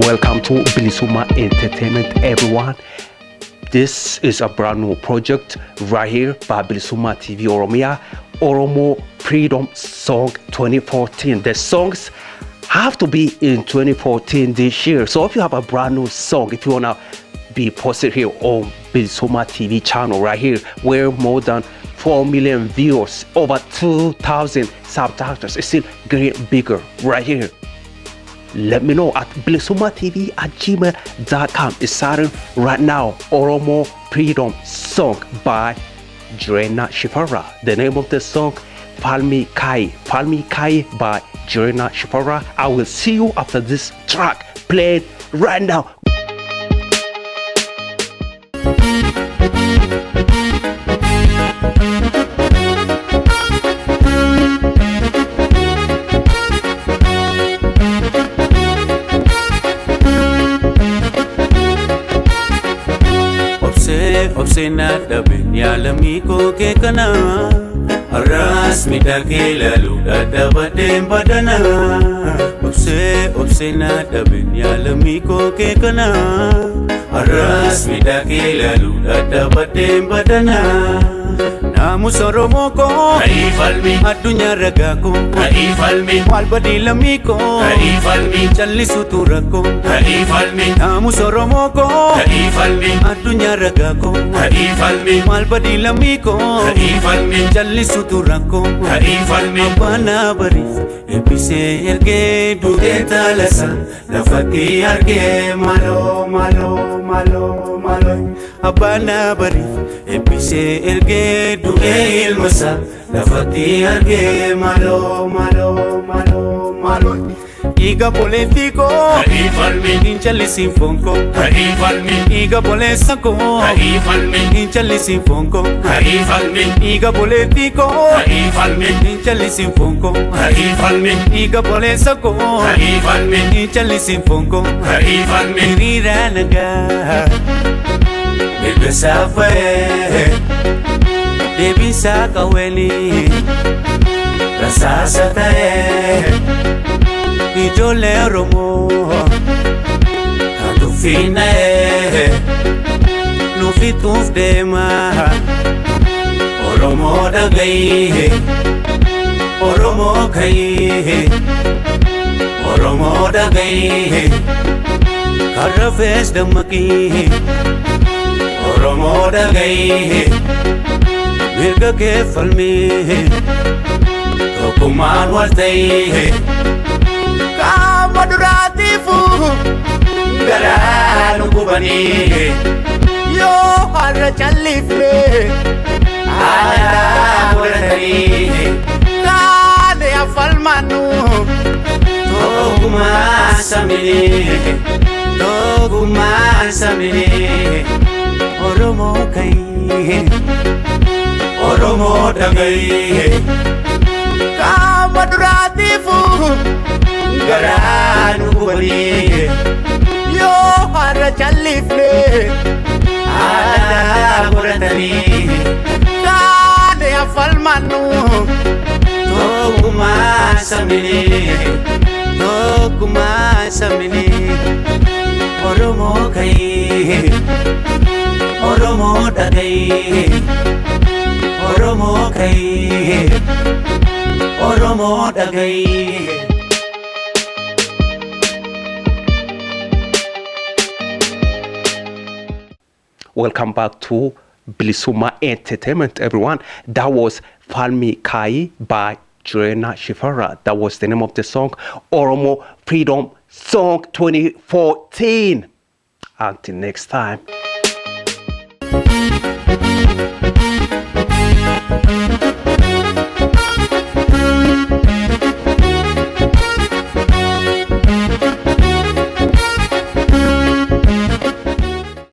Welcome to Bilisuma Entertainment, everyone. This is a brand new project right here by Bilisuma TV Oromia, Oromo Freedom Song 2014. The songs have to be in 2014 this year. So if you have a brand new song, if you want to be posted here on Bilisuma TV channel right here, where more than 4 million viewers, over 2,000 subtitles, it's still getting bigger right here. Let me know at bilisumatv@gmail.com. It's starting right now. Oromo Freedom Song by Jirena Shifara. The name of the song, Falmi Kai. Falmi Kai by Jirena Shifara. I will see you after this track played right now. Obsena dabe yalamiko ke kana aras midake lalu dadaba badana obsena dabe yalamiko ke kana aras midake lalu dadaba badana namu soromoko hai falmi adunya ragako hai falmi walbadi lamiko hai falmi challi suturako hai falmi namu soromoko hai falmi adunya ragako hai falmi walbadi lamiko hai falmi challi suturako hai falmi bana bari epise erge dude talasa lafati arge malo abana bari epise erge du'e ilmasa lafati arge malo Iga politico hai falmi inchalli sinfonco hai falmi Iga polesako hai falmi inchalli sinfonco hai falmi Iga politico hai falmi inchalli sinfonco hai falmi Iga polesako hai falmi inchalli sinfonco hai falmi riranaga Besafe Devi sakaweli Rasasa tae Ijole romo Atu fina Nufituf dema Oromo dagai Oromo kai Oromo dagai Karafes damaki Oromo dagai Mirga ke falmi Tokuman waltai Kamaduratifu Garanu kubani Yo harra challifre Ada muratari Kade afalmanu Tokuman samini Oromo kai Oromo dagai Kamaduratifu Garanu kubani Yo harra challifre Ada muratari Kade afalmanu Tokuma samini Oromo kai Oromo dagai Oromo kai Oromo dagai Welcome back to Bilisuma Entertainment, everyone. That was Falmi Kai by Jirena Shifara. That was the name of the song, Oromo Freedom Song 2014. Until next time.